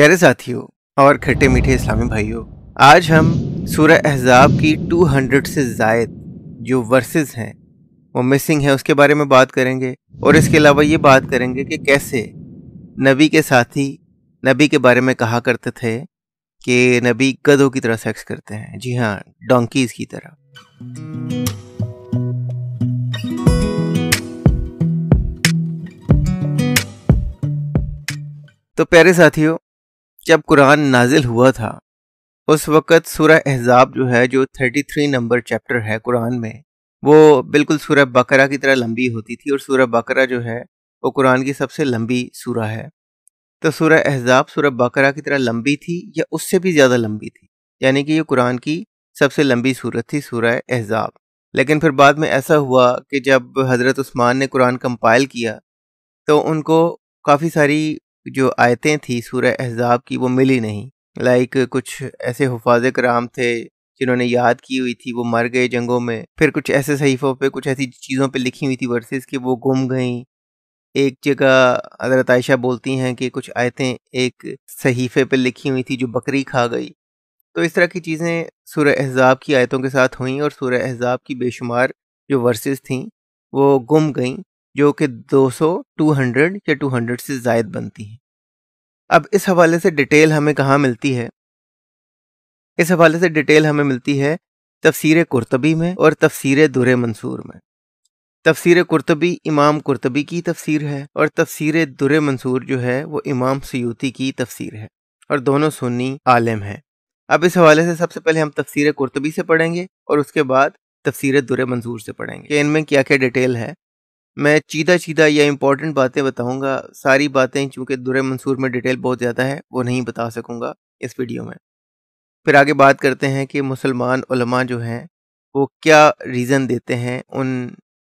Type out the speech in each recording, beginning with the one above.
प्यारे साथियों और खट्टे मीठे इस्लामी भाइयों, आज हम सूरह अहज़ाब की 200 से ज़ायद जो वर्सेस हैं वो मिसिंग है उसके बारे में बात करेंगे। और इसके अलावा ये बात करेंगे कि कैसे नबी के साथी नबी के बारे में कहा करते थे कि नबी गधों की तरह सेक्स करते हैं। जी हाँ, डोंकीज की तरह। तो प्यारे साथियों, जब कुरान नाजिल हुआ था उस वक़्त सूरह अहज़ाब जो है, जो 33 नंबर चैप्टर है कुरान में, वो बिल्कुल सूरह बकरा की तरह लंबी होती थी। और सूरह बकरा जो है वो कुरान की सबसे लंबी सूरह है। तो सूरह अहज़ाब सूरह बकरा की तरह लंबी थी या उससे भी ज़्यादा लंबी थी, यानी कि ये कुरान की सबसे लंबी सूरत थी सूरह अहज़ाब। लेकिन फिर बाद में ऐसा हुआ कि जब हज़रत उस्मान ने कुरान कंपाइल किया तो उनको काफ़ी सारी जो आयतें थी सूरह अहज़ाब की वो मिली नहीं। लाइक कुछ ऐसे हुफ़ाज़ कराम थे जिन्होंने याद की हुई थी, वो मर गए जंगों में। फिर कुछ ऐसे सहीफ़ों पे कुछ ऐसी चीज़ों पे लिखी हुई थी वर्सेस कि वो गुम गईं। एक जगह हज़रत आयशा बोलती हैं कि कुछ आयतें एक सहीफ़े पे लिखी हुई थी जो बकरी खा गई। तो इस तरह की चीज़ें सूरह अहज़ाब की आयतों के साथ हुईं और सूरह अहज़ाब की बेशुमार जो वर्सेस थीं वो गुम गईं, जो कि 200 या 200 से ज़ायद बनती हैं। अब इस हवाले से डिटेल हमें कहाँ मिलती है? इस हवाले से डिटेल हमें मिलती है तफसीर कुर्तबी में और तफसीर दुर्र मंसूर में। तफसीर कुर्तबी इमाम कुर्तबी की तफसीर है और तफसीर दुर्र मंसूर जो है वो इमाम सयूती की तफसीर है, और दोनों सुन्नी आलिम हैं। अब इस हवाले से सबसे पहले हम तफसीर कुर्तबी से पढ़ेंगे और उसके बाद तफसीर दुर्र मंसूर से पढ़ेंगे कि इनमें क्या क्या डिटेल है। मैं चीदा या इंपॉर्टेंट बातें बताऊंगा। सारी बातें चूंकि दुर्र मंसूर में डिटेल बहुत ज़्यादा है वो नहीं बता सकूंगा इस वीडियो में। फिर आगे बात करते हैं कि मुसलमान उलमा जो हैं वो क्या रीज़न देते हैं उन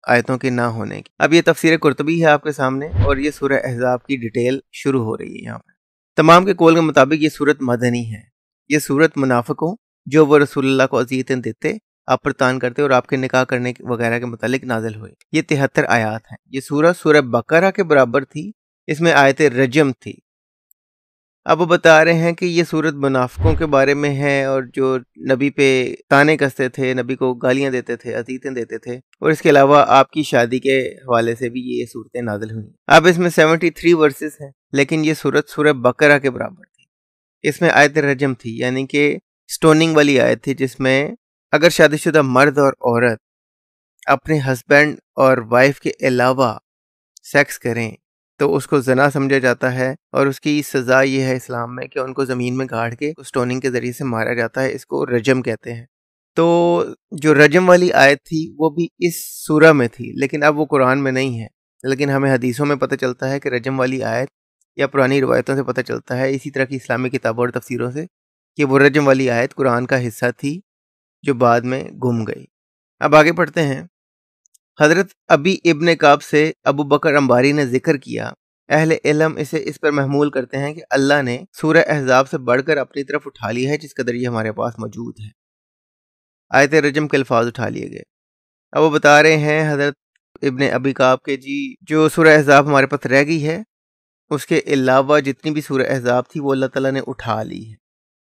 आयतों के ना होने की। अब ये तफसीर कुर्तबी है आपके सामने और ये सूरह अहज़ाब की डिटेल शुरू हो रही है यहाँ पर। तमाम के कौल के मुताबिक ये सूरत मदनी है। ये सूरत मुनाफिकों जो वो रसूलुल्लाह को अज़ियतें देते, आप पर तान करते और आपके निकाह करने वगैरह के मुतालिक नाजिल हुई। ये 73 आयात हैं। ये सूरह बकरा के बराबर थी। इसमें आयत रजम थी। अब वो बता रहे हैं कि ये सूरत मुनाफिकों के बारे में है और जो नबी पे ताने कसते थे, नबी को गालियां देते थे, अतीतें देते थे, और इसके अलावा आपकी शादी के हवाले से भी ये सूरतें नाजिल हुई। अब इसमें 73 वर्सेस हैं, लेकिन ये सूरत सूरह बकरा के बराबर थी। इसमें आयत रजम थी, यानी कि स्टोनिंग वाली आयत थी, जिसमें अगर शादीशुदा मर्द और औरत अपने हस्बैंड और वाइफ के अलावा सेक्स करें तो उसको जना समझा जाता है, और उसकी सज़ा ये है इस्लाम में कि उनको ज़मीन में गाड़ के स्टोनिंग के ज़रिए से मारा जाता है। इसको रजम कहते हैं। तो जो रजम वाली आयत थी वो भी इस सूरह में थी, लेकिन अब वो कुरान में नहीं है। लेकिन हमें हदीसों में पता चलता है कि रजम वाली आयत, या पुरानी रवायतों से पता चलता है, इसी तरह की इस्लामी किताबों और तफसीरों से, कि वो रजम वाली आयत कुरान का हिस्सा थी जो बाद में गुम गई। अब आगे पढ़ते हैं। हज़रत अबी इब्न काब से अबू बकर अंबारी ने जिक्र किया, अहले इल्म इसे इस पर महमूल करते हैं कि अल्लाह ने सूरह अहज़ाब से बढ़कर अपनी तरफ उठा लिया है, जिस कदर ये हमारे पास मौजूद है। आयत रजम के अल्फाज उठा लिए गए। अब वो बता रहे हैं हज़रत इब्न अबी काब के, जी जो सूरह अहज़ाब हमारे पास रह गई है उसके अलावा जितनी भी सूरह अहज़ाब थी वो अल्लाह ताला ने उठा ली है।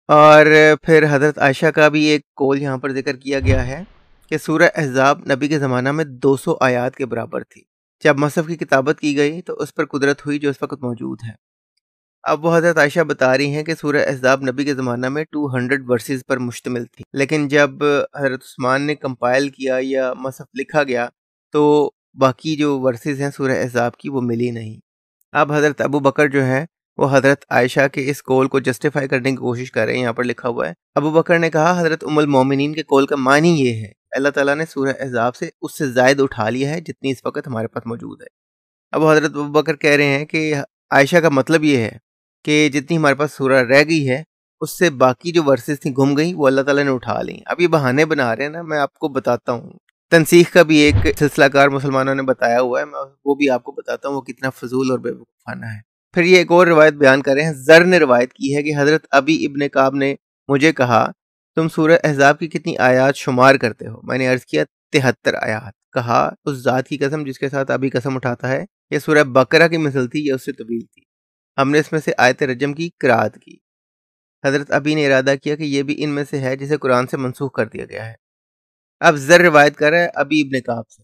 और फिर हज़रत आयशा का भी एक कौल यहाँ पर जिक्र किया गया है कि सूरह अहज़ाब नबी के ज़माना में 200 आयात के बराबर थी। जब मसहफ़ की किताबत की गई तो उस पर कुदरत हुई जो इस वक्त मौजूद है। अब वो हज़रत आयशा बता रही हैं कि सूरह अहज़ाब नबी के ज़माना में 200 वर्सेस पर मुश्तमिल थी, लेकिन जब हज़रत उस्मान ने कंपाइल किया या मसहफ़ लिखा गया तो बाकी जो वर्सेस हैं सूरह अहज़ाब की वो मिली नहीं। अब हज़रत अबू बकर जो है वो हज़रत आयशा के इस कौल को जस्टिफाई करने की कोशिश कर रहे हैं। यहाँ पर लिखा हुआ है, अबू बकर ने कहा हज़रत उम्मुल मोमिनीन के कौल का मानी ये है, अल्लाह ताला ने सूरह अहज़ाब से उससे ज़ायद उठा लिया है जितनी इस वक्त हमारे पास मौजूद है। अब हज़रत अबू बकर कह रहे हैं कि आयशा का मतलब ये है कि जितनी हमारे पास सूरह रह गई है उससे बाकी जो वर्सेस थी गुम गई, वो अल्लाह ताला ने उठा ली। अब ये बहाने बना रहे हैं ना, मैं आपको बताता हूँ। तनसीख का भी एक सिलसिलाकार मुसलमानों ने बताया हुआ है, मैं वो भी आपको बताता हूँ वो कितना फजूल और बेवकूफ़ाना है। फिर ये एक और रिवायत बयान कर रहे हैं। ज़र ने रिवायत की है कि हज़रत अबी इब्न काब ने मुझे कहा, तुम सूरह अहज़ाब की कितनी आयात शुमार करते हो? मैंने अर्ज़ किया 73 आयात। कहा, उस ज़ात की कसम जिसके साथ अभी कसम उठाता है, यह सूरह बकरा की मिसल थी या उससे तवील थी। हमने इसमें से आयत रजम की किरात की। हज़रत अबी ने इरादा किया कि ये भी इनमें से है जिसे कुरान से मनसूख कर दिया गया है। अब ज़र रिवायत कर रहा है अबी इब्न काब से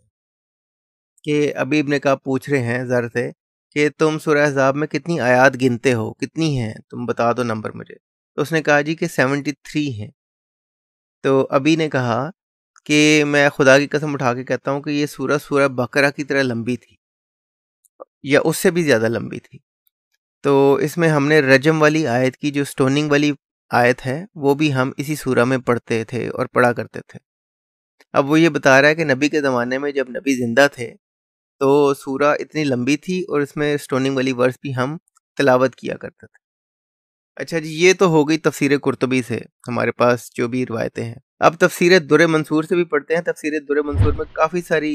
कि अबी इब्न काब पूछ रहे हैं ज़र से कि तुम सूरह अहज़ाब में कितनी आयात गिनते हो, कितनी हैं, तुम बता दो नंबर मुझे। तो उसने कहा जी कि 73 हैं। तो अबी ने कहा कि मैं खुदा की कसम उठा के कहता हूँ कि ये सूरह बकरा की तरह लंबी थी या उससे भी ज़्यादा लंबी थी। तो इसमें हमने रजम वाली आयत की जो स्टोनिंग वाली आयत है वो भी हम इसी सूरह में पढ़ते थे और पढ़ा करते थे। अब वो ये बता रहा है कि नबी के ज़माने में जब नबी ज़िंदा थे तो सूरह इतनी लंबी थी और इसमें स्टोनिंग वाली वर्स भी हम तिलावत किया करते थे। अच्छा जी, ये तो हो गई तफसीर कुर्तुबी से हमारे पास जो भी रिवायतें हैं। अब तफसीर दुर्र मंसूर से भी पढ़ते हैं। तफसीर दुर्र मंसूर में काफ़ी सारी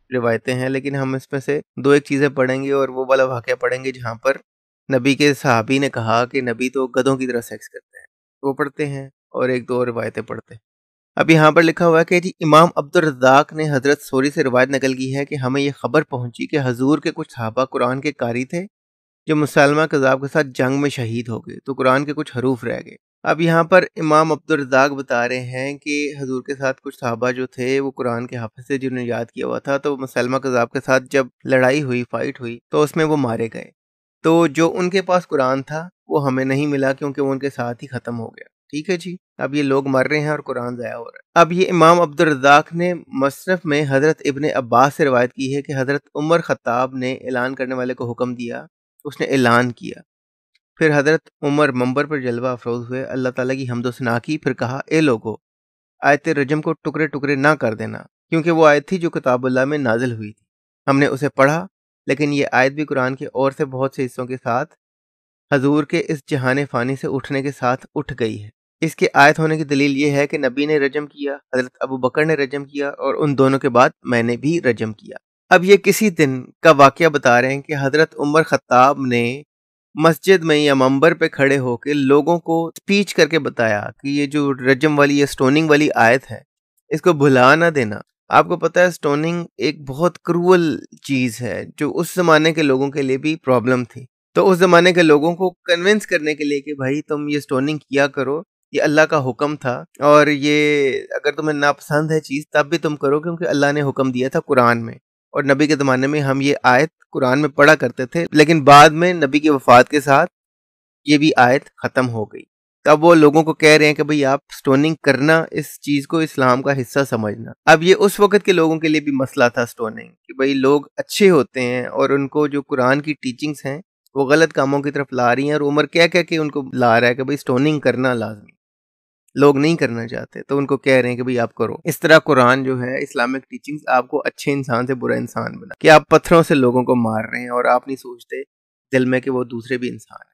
रिवायतें हैं, लेकिन हम इसमें से दो एक चीज़ें पढ़ेंगे और वो वाला वाक़या पढ़ेंगे जहाँ पर नबी के सहाबी ने कहा कि नबी तो गधों की तरह सेक्स करते हैं, वो पढ़ते हैं और एक दो रिवायतें पढ़ते हैं। अब यहाँ पर लिखा हुआ है कि जी इमाम अब्दुल रज़्ज़ाक़ ने हज़रत सोरी से रिवायत नकल की है कि हमें ये खबर पहुंची कि हजूर के कुछ सहाबा कुरान के कारी थे जो मुसलमा कज़ाब के साथ जंग में शहीद हो गए, तो कुरान के कुछ हरूफ रह गए। अब यहाँ पर इमाम अब्दुल रज़्ज़ाक़ बता रहे हैं कि हजूर के साथ कुछ सहाबा जो थे वो कुरान के हाफिज़ थे जिन्होंने याद किया हुआ था, तो मुसलमा कज़ाब के साथ जब लड़ाई हुई, फाइट हुई, तो उसमें वो मारे गए। तो जो उनके पास कुरान था वो हमें नहीं मिला क्योंकि वो उनके साथ ही ख़त्म हो गया। ठीक है जी, अब ये लोग मर रहे हैं और कुरान ज़ाया हो रहा है। अब ये इमाम अब्दुल रज़्ज़ाक़ ने मसनफ़ में हज़रत इब्न अब्बास से रिवायत की है कि हज़रत उमर ख़त्ताब ने ऐलान करने वाले को हुक्म दिया, उसने ऐलान किया। फिर हज़रत उमर मंबर पर जलवा अफरोज़ हुए, अल्लाह ताला की हम्द व सना की, फिर कहा, ए लोगो, आयत रजम को टुकड़े टुकड़े ना कर देना, क्योंकि वो आयत थी जो किताबुल्लाह में नाजिल हुई थी। हमने उसे पढ़ा, लेकिन ये आयत भी कुरान के और से बहुत से हिस्सों के साथ हजूर के इस जहान फ़ानी से उठने के साथ उठ गई है। इसके आयत होने की दलील ये है कि नबी ने रजम किया, हज़रत अबू बकर ने रजम किया और उन दोनों के बाद मैंने भी रजम किया। अब ये किसी दिन का वाक़या बता रहे हैं कि हज़रत उमर ख़त्ताब ने मस्जिद में या मंबर पे खड़े होकर लोगों को स्पीच करके बताया कि ये जो रजम वाली या स्टोनिंग वाली आयत है इसको भुला ना देना। आपको पता है स्टोनिंग एक बहुत क्रूअल चीज़ है जो उस ज़माने के लोगों के लिए भी प्रॉब्लम थी। तो उस ज़माने के लोगों को कन्विंस करने के लिए कि भाई तुम ये स्टोनिंग किया करो, ये अल्लाह का हुक्म था और ये अगर तुम्हें नापसंद है चीज़ तब भी तुम करो क्योंकि अल्लाह ने हुक्म दिया था कुरान में। और नबी के ज़माने में हम ये आयत कुरान में पढ़ा करते थे, लेकिन बाद में नबी की वफ़ात के साथ ये भी आयत ख़त्म हो गई। तब वो लोगों को कह रहे हैं कि भाई आप स्टोनिंग करना, इस चीज़ को इस्लाम का हिस्सा समझना। अब ये उस वक़्त के लोगों के लिए भी मसला था स्टोनिंग कि भाई लोग अच्छे होते हैं और उनको जो कुरान की टीचिंग्स हैं वो गलत कामों की तरफ ला रही हैं और उमर कह के उनको ला रहा है कि भाई स्टोनिंग करना लाज़मी। लोग नहीं करना चाहते तो उनको कह रहे हैं कि भाई आप करो। इस तरह कुरान जो है इस्लामिक टीचिंग्स आपको अच्छे इंसान से बुरा इंसान बना कि आप पत्थरों से लोगों को मार रहे हैं और आप नहीं सोचते दिल में कि वो दूसरे भी इंसान है।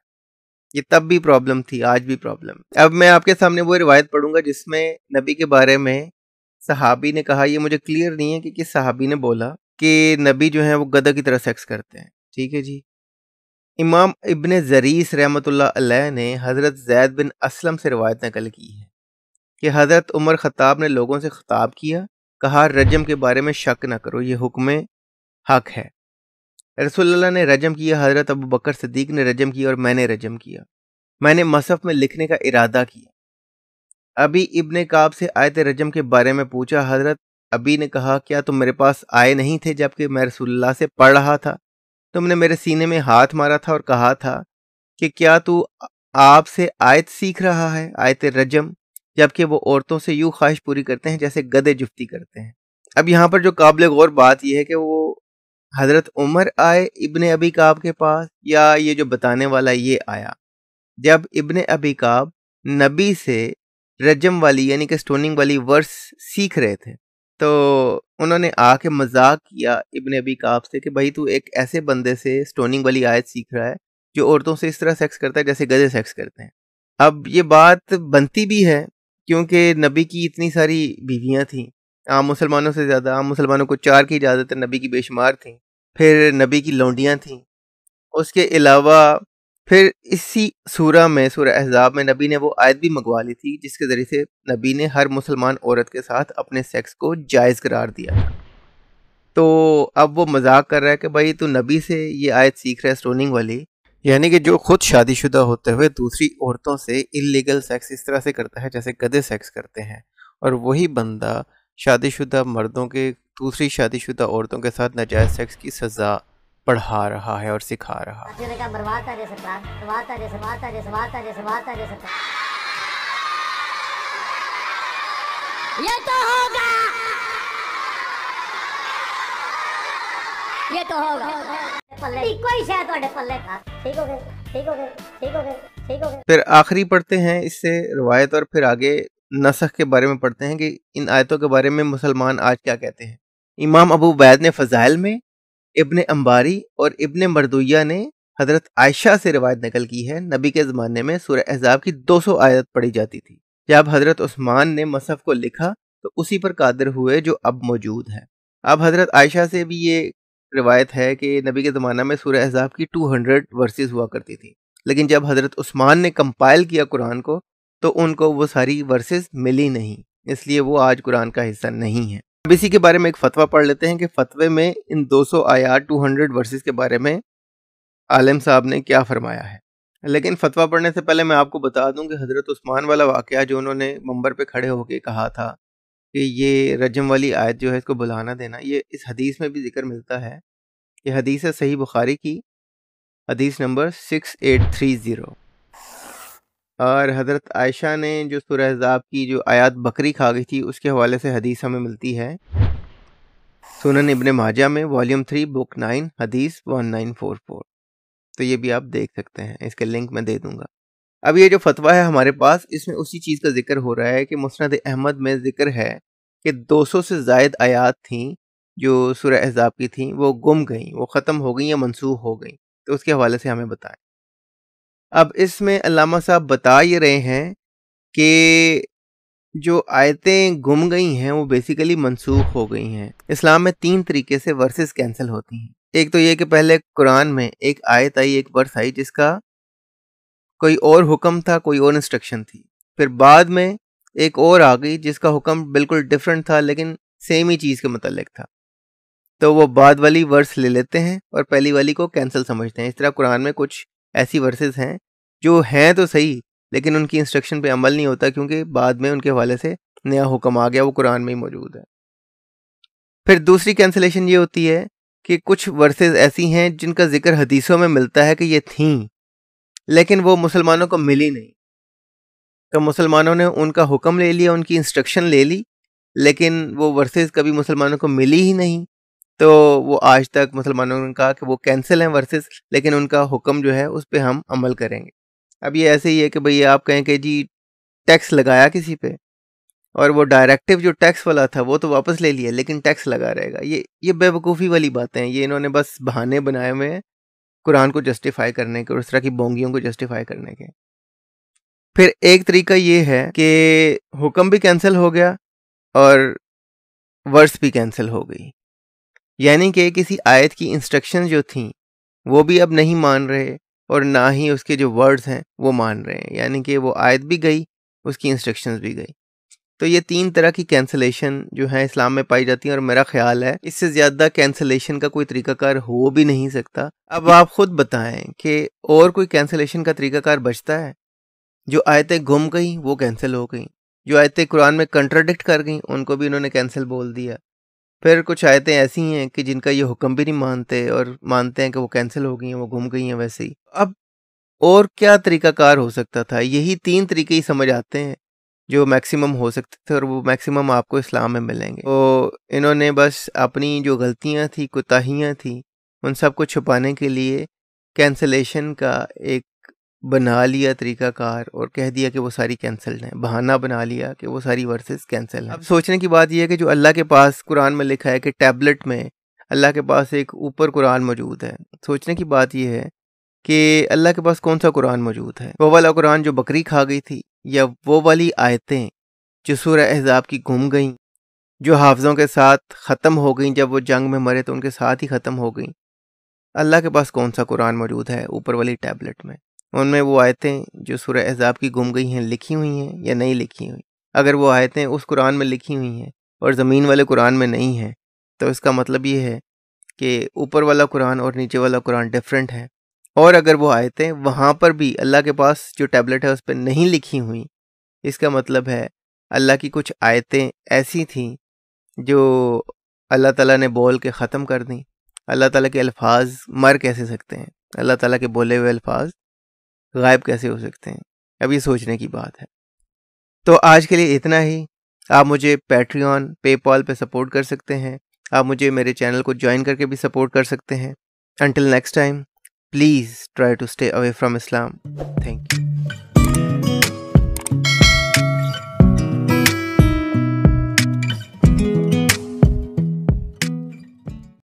ये तब भी प्रॉब्लम थी, आज भी प्रॉब्लम। अब मैं आपके सामने वो रिवायत पढ़ूंगा जिसमें नबी के बारे में सहाबी ने कहा, ये मुझे क्लियर नहीं है कि किस सहाबी ने बोला कि नबी जो है वो गधा की तरह सेक्स करते हैं। ठीक है जी। इमाम इब्न जरीस रहमतुल्लाह अलैह ने हज़रत ज़ैद बिन असलम से रिवायत नकल की है कि हज़रत उमर ख़त्ताब ने लोगों से ख़िताब किया, कहा रजम के बारे में शक न करो, ये हुक्म हक है। रसूलुल्लाह ने रजम किया, हज़रत अबू बकर सिद्दीक ने रजम किया और मैंने रजम किया। मैंने मसहफ़ में लिखने का इरादा किया। अबी इब्न काब से आयत रजम के बारे में पूछा। हज़रत अबी ने कहा, क्या तुम मेरे पास आए नहीं थे जबकि मैं रसूलुल्लाह से पढ़ रहा था? तुमने मेरे सीने में हाथ मारा था और कहा था कि क्या तू आपसे आयत सीख रहा है, आयत रजम, जबकि वो औरतों से यूं ख्वाहिश पूरी करते हैं जैसे गधे जुफ्ती करते हैं। अब यहाँ पर जो काबिल गौर बात यह है कि वो हज़रत उमर आए इब्ने अबी काब के पास या ये जो बताने वाला ये आया जब इब्ने अबी काब नबी से रजम वाली यानी कि स्टोनिंग वाली वर्स सीख रहे थे, तो उन्होंने आके मजाक किया इब्ने अबी काब से कि भाई तू एक ऐसे बंदे से स्टोनिंग वाली आयत सीख रहा है जो औरतों से इस तरह सेक्स करता है जैसे गधे सेक्स करते हैं। अब ये बात बनती भी है क्योंकि नबी की इतनी सारी बीवियां थीं, आम मुसलमानों से ज़्यादा। आम मुसलमानों को 4 की इजाज़त है, नबी की बेशुमार थीं। फिर नबी की लौंडियां थीं। उसके अलावा फिर इसी सूरह में, सूरह अहज़ाब में नबी ने वो आयत भी मंगवा ली थी जिसके ज़रिए से नबी ने हर मुसलमान औरत के साथ अपने सेक्स को जायज़ करार दिया था। तो अब वो मजाक कर रहा है कि भाई तू नबी से ये आयत सीख रहा है स्टोनिंग वाली, यानी कि जो खुद शादीशुदा होते हुए दूसरी औरतों से इलीगल सेक्स इस तरह से करता है जैसे गधे सेक्स करते हैं, और वही बंदा शादीशुदा मर्दों के दूसरी शादीशुदा औरतों के साथ नाजायज सेक्स की सज़ा पढ़ा रहा है और सिखा रहा है। ये तो होगा, ये तो होगा। कोई शायद ਤੁਹਾਡੇ पल्ले का ठीक हो गए, ठीक हो गए, ठीक हो गए, ठीक हो गए। फिर आखिरी पढ़ते हैं इससे रिवायत और फिर आगे नसख के बारे में पढ़ते हैं कि इन आयतों के बारे में मुसलमान आज क्या कहते हैं। इमाम अबू बैद ने फ़ज़ाइल में, इब्ने अंबारी और इब्ने मरदुया ने हज़रत आयशा से रिवायत नकल की है, नबी के ज़माने में सूरह अहज़ाब की 200 आयत पढ़ी जाती थी। जब हज़रत उस्मान ने मसहफ़ को लिखा तो उसी पर कादिर हुए जो अब मौजूद है। अब हज़रत आयशा से भी ये रिवायत है कि नबी के ज़माना में सूरह अहज़ाब की 200 वर्सेस हुआ करती थी, लेकिन जब हज़रत उस्मान ने कंपाइल किया कुरान को तो उनको वो सारी वर्सेस मिली नहीं, इसलिए वो आज कुरान का हिस्सा नहीं है। अब इसी के बारे में एक फ़तवा पढ़ लेते हैं कि फ़तवे में इन 200 आयात 200 वर्सेस के बारे में आलिम साहब ने क्या फरमाया है। लेकिन फ़तवा पढ़ने से पहले मैं आपको बता दूं कि हज़रत उस्मान वाला वाक़या जो उन्होंने मंबर पे खड़े होकर कहा था कि ये रजम वाली आयत जो है इसको बुलाना देना, ये इस हदीस में भी जिक्र मिलता है। ये हदीस है सही बुखारी की, हदीस नंबर 6830, और हज़रत आयशा ने जो सूरह अहज़ाब की जो आयत बकरी खा गई थी उसके हवाले से हदीस हमें मिलती है सुनन इब्ने माजा में वॉल्यूम 3 बुक 9 हदीस 1944। तो ये भी आप देख सकते हैं, इसके लिंक मैं दे दूंगा। अब ये जो फतवा है हमारे पास, इसमें उसी चीज़ का जिक्र हो रहा है कि मुस्नद अहमद में जिक्र है कि 200 से ज़ायद आयात थी जो सूरह अहज़ाब की थी, वो गुम गई, वो ख़त्म हो गई या मनसूख हो गई। तो उसके हवाले से हमें बताएं। अब इसमें अल्लामा साहब बता ये रहे हैं कि जो आयतें गुम गई हैं वो बेसिकली मनसूख हो गई हैं। इस्लाम में 3 तरीके से वर्सेस कैंसिल होती हैं। एक तो ये कि पहले कुरान में एक आयत आई, एक वर्स आई जिसका कोई और हुक्म था, कोई और इंस्ट्रक्शन थी। फिर बाद में एक और आ गई जिसका हुक्म बिल्कुल डिफरेंट था लेकिन सेम ही चीज़ के मुतालिक था। तो वो बाद वाली वर्स ले लेते हैं और पहली वाली को कैंसिल समझते हैं। इस तरह कुरान में कुछ ऐसी वर्सेस हैं जो हैं तो सही लेकिन उनकी इंस्ट्रक्शन पे अमल नहीं होता क्योंकि बाद में उनके हवाले से नया हुक्म आ गया, वो कुरान में ही मौजूद है। फिर दूसरी कैंसिलेशन ये होती है कि कुछ वर्सेस ऐसी हैं जिनका जिक्र हदीसों में मिलता है कि ये थीं लेकिन वो मुसलमानों को मिली नहीं, तो मुसलमानों ने उनका हुक्म ले लिया, उनकी इंस्ट्रक्शन ले ली, लेकिन वो वर्सेस कभी मुसलमानों को मिली ही नहीं। तो वो आज तक मुसलमानों ने कहा कि वो कैंसिल हैं वर्सेस, लेकिन उनका हुक्म जो है उस पर हम अमल करेंगे। अब ये ऐसे ही है कि भाई आप कहें कि जी टैक्स लगाया किसी पे और वो डायरेक्टिव जो टैक्स वाला था वो तो वापस ले लिया लेकिन टैक्स लगा रहेगा। ये बेवकूफ़ी वाली बातें हैं, ये इन्होंने बस बहाने बनाए हुए हैं कुरान को जस्टिफाई करने के और उस तरह की बोंगियों को जस्टिफाई करने के। फिर एक तरीका ये है कि हुक्म भी कैंसिल हो गया और वर्स भी कैंसिल हो गई, यानी कि किसी आयत की इंस्ट्रक्शन जो थी वो भी अब नहीं मान रहे और ना ही उसके जो वर्ड्स हैं वो मान रहे हैं, यानी कि वो आयत भी गई, उसकी इंस्ट्रक्शंस भी गई। तो ये 3 तरह की कैंसिलेशन जो है इस्लाम में पाई जाती है और मेरा ख्याल है इससे ज़्यादा कैंसिलेशन का कोई तरीकाकार हो भी नहीं सकता। अब आप खुद बताएं कि और कोई कैंसिलेशन का तरीकाकार बचता है? जो आयतें गुम गई वो कैंसिल हो गई, जो आयतें कुरान में कंट्राडिक्ट कर गई उनको भी इन्होंने कैंसिल बोल दिया। फिर कुछ आयतें ऐसी हैं कि जिनका ये हुक्म भी नहीं मानते और मानते हैं कि वो कैंसिल हो गई हैं, वो गुम गई हैं वैसे ही। अब और क्या तरीकाकार हो सकता था? यही 3 तरीके ही समझ आते हैं जो मैक्सिमम हो सकते थे और वो मैक्सिमम आपको इस्लाम में मिलेंगे। तो इन्होंने बस अपनी जो गलतियां थी, कोताहियां थी, उन सब को छुपाने के लिए कैंसिलेशन का एक बना लिया तरीकाकार और कह दिया कि वो सारी कैंसिल्ड हैं, बहाना बना लिया कि वो सारी वर्सेस कैंसिल हैं। अब सोचने की बात यह है कि जो अल्लाह के पास कुरान में लिखा है कि टैबलेट में अल्लाह के पास एक ऊपर कुरान मौजूद है, सोचने की बात यह है कि अल्लाह के पास कौन सा कुरान मौजूद है? वो वाला कुरान जो बकरी खा गई थी या वो वाली आयतें जो सूरह अहज़ाब की गुम गईं, जो हाफिज़ों के साथ ख़त्म हो गई, जब वो जंग में मरे तो उनके साथ ही ख़त्म हो गई? अल्लाह के पास कौन सा कुरान मौजूद है ऊपर वाली टैबलेट में? उनमें वो आयतें जो सूरह अहज़ाब की गुम गई हैं लिखी हुई हैं या नहीं लिखी हुई? अगर वो आयतें उस कुरान में लिखी हुई हैं और ज़मीन वाले कुरान में नहीं हैं तो इसका मतलब ये है कि ऊपर वाला कुरान और नीचे वाला कुरान डिफरेंट है और अगर वो आयतें वहाँ पर भी अल्लाह के पास जो टैबलेट है उस पर नहीं लिखी हुई, इसका मतलब है अल्लाह की कुछ आयतें ऐसी थीं जो अल्लाह ताला ने बोल के ख़त्म कर दी। अल्लाह ताला के अल्फाज मर कैसे सकते हैं? अल्लाह ताला के बोले हुए अल्फाज गायब कैसे हो सकते हैं? अब ये सोचने की बात है। तो आज के लिए इतना ही। आप मुझे पैट्रियन, पेपॉल पे सपोर्ट कर सकते हैं। आप मुझे मेरे चैनल को ज्वाइन करके भी सपोर्ट कर सकते हैं। Until next time, please try to stay away from Islam. Thank you.